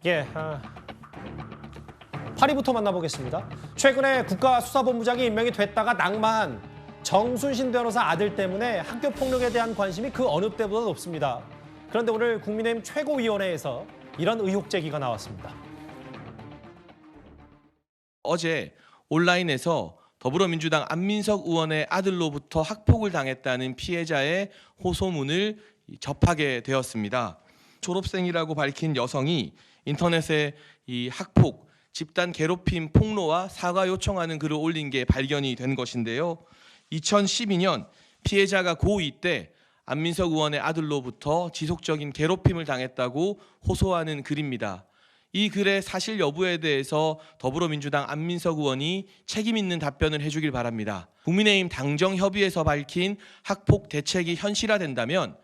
예, 8위부터 만나보겠습니다. 최근에 국가수사본부장이 임명이 됐다가 낙마한 정순신 변호사 아들 때문에 학교 폭력에 대한 관심이 그 어느 때보다 높습니다. 그런데 오늘 국민의힘 최고위원회에서 이런 의혹 제기가 나왔습니다. 어제 온라인에서 더불어민주당 안민석 의원의 아들로부터 학폭을 당했다는 피해자의 호소문을 접하게 되었습니다. 졸업생이라고 밝힌 여성이 인터넷에 이 학폭, 집단 괴롭힘 폭로와 사과 요청하는 글을 올린 게 발견이 된 것인데요. 2012년 피해자가 고2 때 안민석 의원의 아들로부터 지속적인 괴롭힘을 당했다고 호소하는 글입니다. 이 글의 사실 여부에 대해서 더불어민주당 안민석 의원이 책임 있는 답변을 해주길 바랍니다. 국민의힘 당정협의회에서 밝힌 학폭 대책이 현실화된다면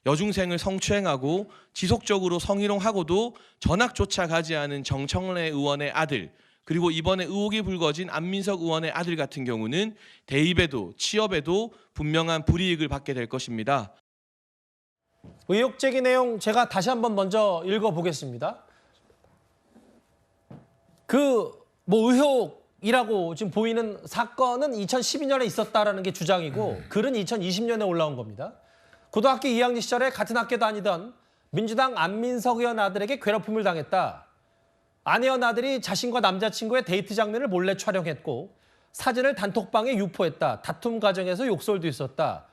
여중생을 성추행하고 지속적으로 성희롱하고도 전학조차 가지 않은 정청래 의원의 아들, 그리고 이번에 의혹이 불거진 안민석 의원의 아들 같은 경우는 대입에도 취업에도 분명한 불이익을 받게 될 것입니다. 의혹 제기 내용 제가 다시 한번 먼저 읽어보겠습니다. 의혹이라고 지금 보이는 사건은 2012년에 있었다라는 게 주장이고 글은 2020년에 올라온 겁니다. 고등학교 2학년 시절에 같은 학교 다니던 민주당 안민석 의원 아들에게 괴롭힘을 당했다. 아내 의원 아들이 자신과 남자친구의 데이트 장면을 몰래 촬영했고 사진을 단톡방에 유포했다. 다툼 과정에서 욕설도 있었다.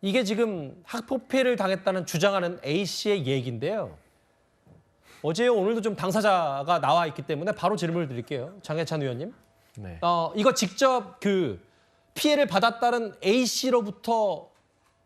이게 지금 학폭 피해를 당했다는 주장하는 A씨의 얘기인데요. 어제 오늘도 좀 당사자가 나와 있기 때문에 바로 질문을 드릴게요. 장해찬 의원님. 네. 이거 직접 피해를 받았다는 A씨로부터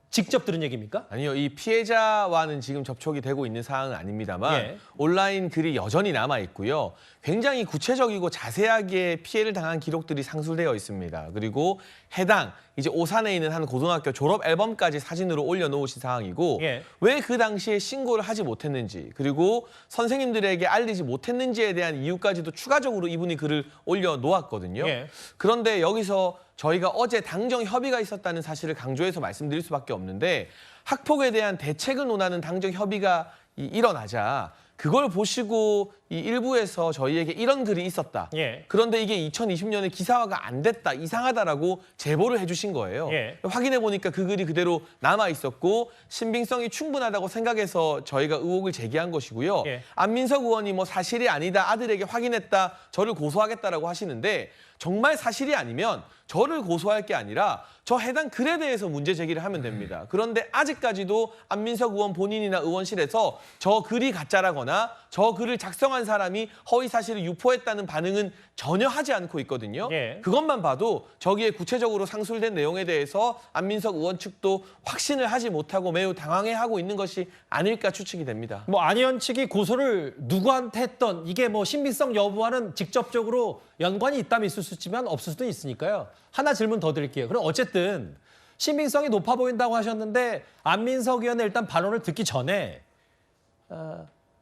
직접 들은 얘기입니까? 아니요, 이 피해자와는 지금 접촉이 되고 있는 사항은 아닙니다만 예. 온라인 글이 여전히 남아 있고요. 굉장히 구체적이고 자세하게 피해를 당한 기록들이 상술되어 있습니다. 그리고 해당 이제 오산에 있는 한 고등학교 졸업 앨범까지 사진으로 올려놓으신 상황이고 예. 왜 그 당시에 신고를 하지 못했는지 그리고 선생님들에게 알리지 못했는지에 대한 이유까지도 추가적으로 이분이 글을 올려놓았거든요. 예. 그런데 여기서 저희가 어제 당정 협의가 있었다는 사실을 강조해서 말씀드릴 수밖에 없는데 학폭에 대한 대책을 논하는 당정 협의가 일어나자 그걸 보시고 이 일부에서 저희에게 이런 글이 있었다. 예. 그런데 이게 2020년에 기사화가 안 됐다, 이상하다라고 제보를 해주신 거예요. 예. 확인해 보니까 그 글이 그대로 남아 있었고 신빙성이 충분하다고 생각해서 저희가 의혹을 제기한 것이고요. 예. 안민석 의원이 뭐 사실이 아니다, 아들에게 확인했다, 저를 고소하겠다라고 하시는데 정말 사실이 아니면 저를 고소할 게 아니라 저 해당 글에 대해서 문제 제기를 하면 됩니다. 그런데 아직까지도 안민석 의원 본인이나 의원실에서 저 글이 가짜라거나 저 글을 작성한 사람이 허위 사실을 유포했다는 반응은 전혀 하지 않고 있거든요. 예. 그것만 봐도 저기에 구체적으로 상술된 내용에 대해서 안민석 의원 측도 확신을 하지 못하고 매우 당황해하고 있는 것이 아닐까 추측이 됩니다. 안 의원 측이 고소를 누구한테 했던 이게 신빙성 여부와는 직접적으로 연관이 있다면 있을 수 있지만 없을 수도 있으니까요. 하나 질문 더 드릴게요. 그럼 어쨌든 신빙성이 높아 보인다고 하셨는데 안민석 의원의 일단 발언을 듣기 전에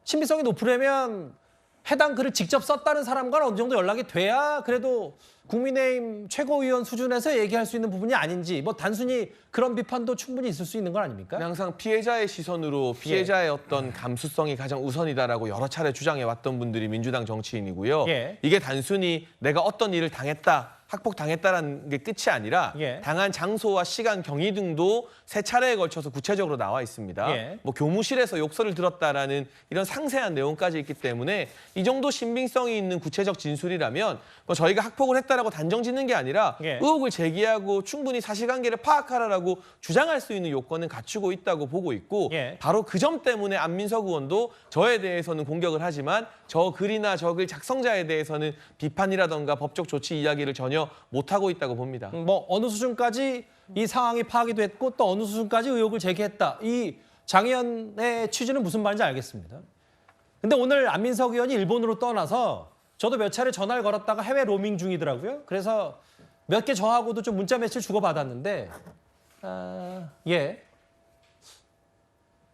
신빙성이 높으려면 해당 글을 직접 썼다는 사람과는 어느 정도 연락이 돼야 그래도 국민의힘 최고위원 수준에서 얘기할 수 있는 부분이 아닌지 단순히 그런 비판도 충분히 있을 수 있는 건 아닙니까? 항상 피해자의 시선으로 피해자의 어떤 감수성이 가장 우선이다라고 여러 차례 주장해왔던 분들이 민주당 정치인이고요. 예. 이게 단순히 내가 어떤 일을 당했다, 학폭당했다라는 게 끝이 아니라 예. 당한 장소와 시간, 경위 등도 세 차례에 걸쳐서 구체적으로 나와 있습니다. 예. 교무실에서 욕설을 들었다라는 이런 상세한 내용까지 있기 때문에 이 정도 신빙성이 있는 구체적 진술이라면 저희가 학폭을 했다라고 단정 짓는 게 아니라 예. 의혹을 제기하고 충분히 사실관계를 파악하라라고 주장할 수 있는 요건은 갖추고 있다고 보고 있고 예. 바로 그 점 때문에 안민석 의원도 저에 대해서는 공격을 하지만 저 글이나 저 글 작성자에 대해서는 비판이라던가 법적 조치 이야기를 전혀 못하고 있다고 봅니다. 어느 수준까지 이 상황이 파악이 됐고 또 어느 수준까지 의혹을 제기했다. 이 장 의원의 취지는 무슨 말인지 알겠습니다. 근데 오늘 안민석 의원이 일본으로 떠나서 저도 몇 차례 전화를 걸었다가 해외 로밍 중이더라고요. 그래서 몇 개 저하고도 좀 문자 며칠 주고받았는데 예.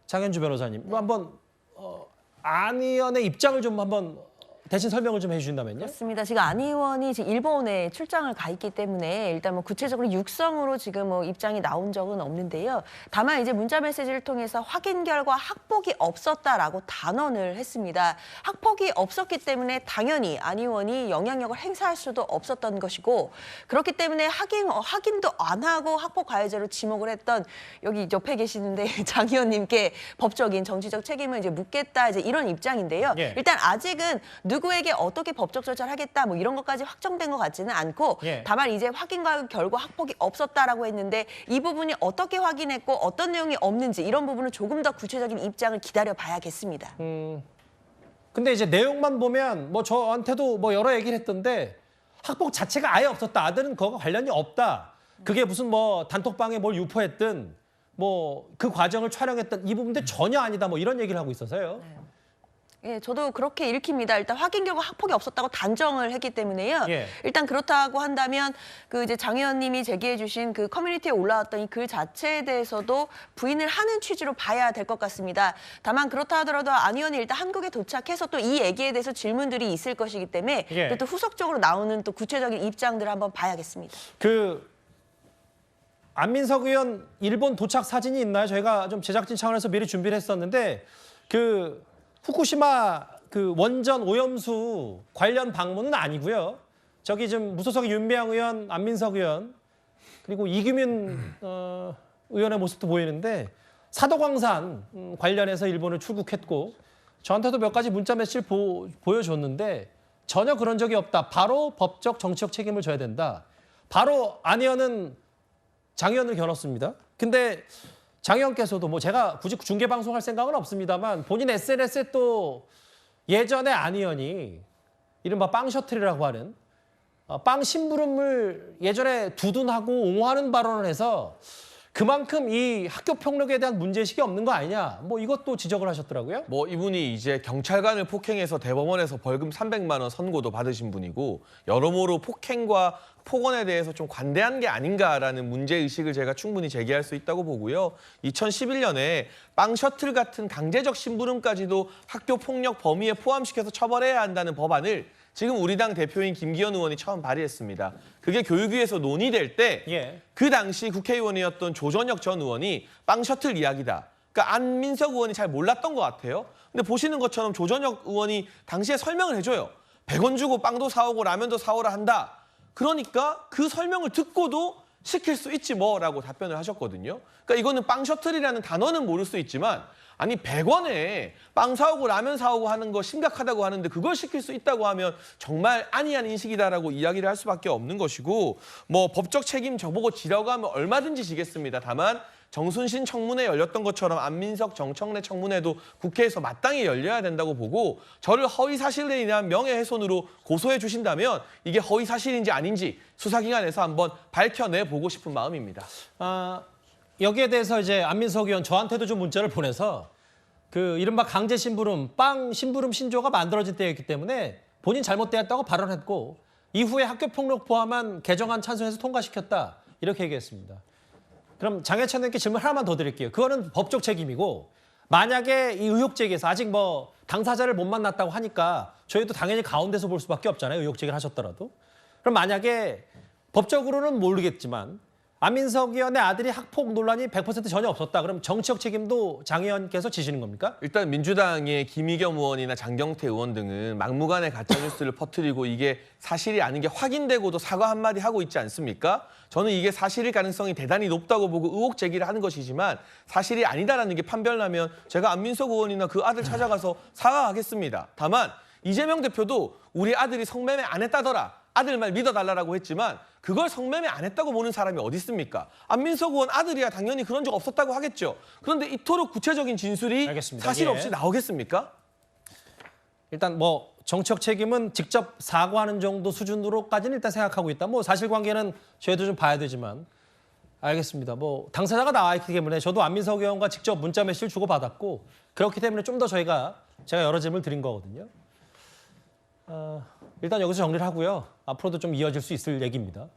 장현주 변호사님 한번 안 의원의 입장을 좀 한번 대신 설명을 좀 해주신다면요. 그렇습니다. 지금 안 의원이 지금 일본에 출장을 가 있기 때문에 일단 뭐 구체적으로 육성으로 지금 뭐 입장이 나온 적은 없는데요. 다만 이제 문자 메시지를 통해서 확인 결과 학폭이 없었다라고 단언을 했습니다. 학폭이 없었기 때문에 당연히 안 의원이 영향력을 행사할 수도 없었던 것이고 그렇기 때문에 확인도 안 하고 학폭 가해자로 지목을 했던 여기 옆에 계시는데 장 의원님께 법적인 정치적 책임을 이제 묻겠다 이제 이런 입장인데요. 예. 일단 아직은 누구에게 어떻게 법적 조치를 하겠다 뭐 이런 것까지 확정된 것 같지는 않고 예. 다만 이제 확인과 결과 학폭이 없었다라고 했는데 이 부분이 어떻게 확인했고 어떤 내용이 없는지 이런 부분은 조금 더 구체적인 입장을 기다려 봐야겠습니다. 근데 이제 내용만 보면 뭐 저한테도 뭐 여러 얘기를 했던데 학폭 자체가 아예 없었다. 아들은 그거와 관련이 없다. 그게 무슨 뭐 단톡방에 뭘 유포했든 뭐 그 과정을 촬영했던 이 부분도 전혀 아니다. 뭐 이런 얘기를 하고 있어서요. 예, 저도 그렇게 읽힙니다. 일단 확인 결과 학폭이 없었다고 단정을 했기 때문에요. 예. 일단 그렇다고 한다면 그 이제 장 의원님이 제기해주신 그 커뮤니티에 올라왔던 이 글 자체에 대해서도 부인을 하는 취지로 봐야 될 것 같습니다. 다만 그렇다 하더라도 안 의원이 일단 한국에 도착해서 또 이 얘기에 대해서 질문들이 있을 것이기 때문에 예. 또 후속적으로 나오는 또 구체적인 입장들을 한번 봐야겠습니다. 그 안민석 의원 일본 도착 사진이 있나요? 저희가 좀 제작진 차원에서 미리 준비를 했었는데 그 후쿠시마 그 원전 오염수 관련 방문은 아니고요. 저기 좀 무소속 윤미향 의원, 안민석 의원 그리고 이규민 의원의 모습도 보이는데 사도광산 관련해서 일본을 출국했고 저한테도 몇 가지 문자 메시지를 보여줬는데 전혀 그런 적이 없다. 바로 법적 정치적 책임을 져야 된다. 바로 안 의원은 장 의원을 겨눴습니다. 근데 장 의원께서도 뭐 제가 굳이 중계 방송할 생각은 없습니다만 본인 SNS에 또 예전에 안 의원이 이른바 빵 셔틀이라고 하는 빵 심부름을 예전에 두둔하고 옹호하는 발언을 해서 그만큼 이 학교 폭력에 대한 문제의식이 없는 거 아니냐. 뭐 이것도 지적을 하셨더라고요. 뭐 이분이 이제 경찰관을 폭행해서 대법원에서 벌금 300만 원 선고도 받으신 분이고 여러모로 폭행과 폭언에 대해서 좀 관대한 게 아닌가라는 문제의식을 제가 충분히 제기할 수 있다고 보고요. 2011년에 빵 셔틀 같은 강제적 심부름까지도 학교 폭력 범위에 포함시켜서 처벌해야 한다는 법안을 지금 우리 당 대표인 김기현 의원이 처음 발의했습니다. 그게 교육위에서 논의될 때 그 예. 당시 국회의원이었던 조전혁 전 의원이 빵 셔틀 이야기다. 그러니까 안민석 의원이 잘 몰랐던 것 같아요. 근데 보시는 것처럼 조전혁 의원이 당시에 설명을 해줘요. 100원 주고 빵도 사오고 라면도 사오라 한다. 그러니까 그 설명을 듣고도 시킬 수 있지 뭐라고 답변을 하셨거든요. 그러니까 이거는 빵 셔틀이라는 단어는 모를 수 있지만 아니 100원에 빵 사오고 라면 사오고 하는 거 심각하다고 하는데 그걸 시킬 수 있다고 하면 정말 아니한 인식이다라고 이야기를 할 수밖에 없는 것이고 뭐 법적 책임 저보고 지라고 하면 얼마든지 지겠습니다. 다만 정순신 청문회 열렸던 것처럼 안민석 정청래 청문회도 국회에서 마땅히 열려야 된다고 보고 저를 허위사실에 인한 명예훼손으로 고소해 주신다면 이게 허위사실인지 아닌지 수사기관에서 한번 밝혀내보고 싶은 마음입니다. 여기에 대해서 이제 안민석 의원 저한테도 좀 문자를 보내서 그 이른바 강제 심부름, 빵 심부름 신조가 만들어질 때였기 때문에 본인 잘못되었다고 발언했고 이후에 학교폭력 포함한 개정안 찬성해서 통과시켰다 이렇게 얘기했습니다. 그럼 장혜찬 의원께 질문 하나만 더 드릴게요. 그거는 법적 책임이고 만약에 이 의혹 제기에서 아직 뭐 당사자를 못 만났다고 하니까 저희도 당연히 가운데서 볼 수밖에 없잖아요. 의혹 제기를 하셨더라도. 그럼 만약에 법적으로는 모르겠지만 안민석 의원의 아들이 학폭 논란이 100% 전혀 없었다. 그럼 정치적 책임도 장 의원께서 지시는 겁니까? 일단 민주당의 김의겸 의원이나 장경태 의원 등은 막무가내 가짜뉴스를 퍼뜨리고 이게 사실이 아닌 게 확인되고도 사과 한마디 하고 있지 않습니까? 저는 이게 사실일 가능성이 대단히 높다고 보고 의혹 제기를 하는 것이지만 사실이 아니다라는 게 판별나면 제가 안민석 의원이나 그 아들 찾아가서 사과하겠습니다. 다만 이재명 대표도 우리 아들이 성매매 안 했다더라. 아들 말 믿어달라고 했지만 그걸 성매매 안 했다고 보는 사람이 어디 있습니까? 안민석 의원 아들이야 당연히 그런 적 없었다고 하겠죠. 그런데 이토록 구체적인 진술이 알겠습니다. 사실 예. 없이 나오겠습니까? 일단 뭐 정치적 책임은 직접 사과하는 정도 수준으로까지는 일단 생각하고 있다. 뭐 사실관계는 저희도 좀 봐야 되지만 알겠습니다. 뭐 당사자가 나와 있기 때문에 저도 안민석 의원과 직접 문자 메시지를 주고받았고 그렇기 때문에 좀 더 제가 여러 질문을 드린 거거든요. 일단 여기서 정리를 하고요. 앞으로도 좀 이어질 수 있을 얘기입니다.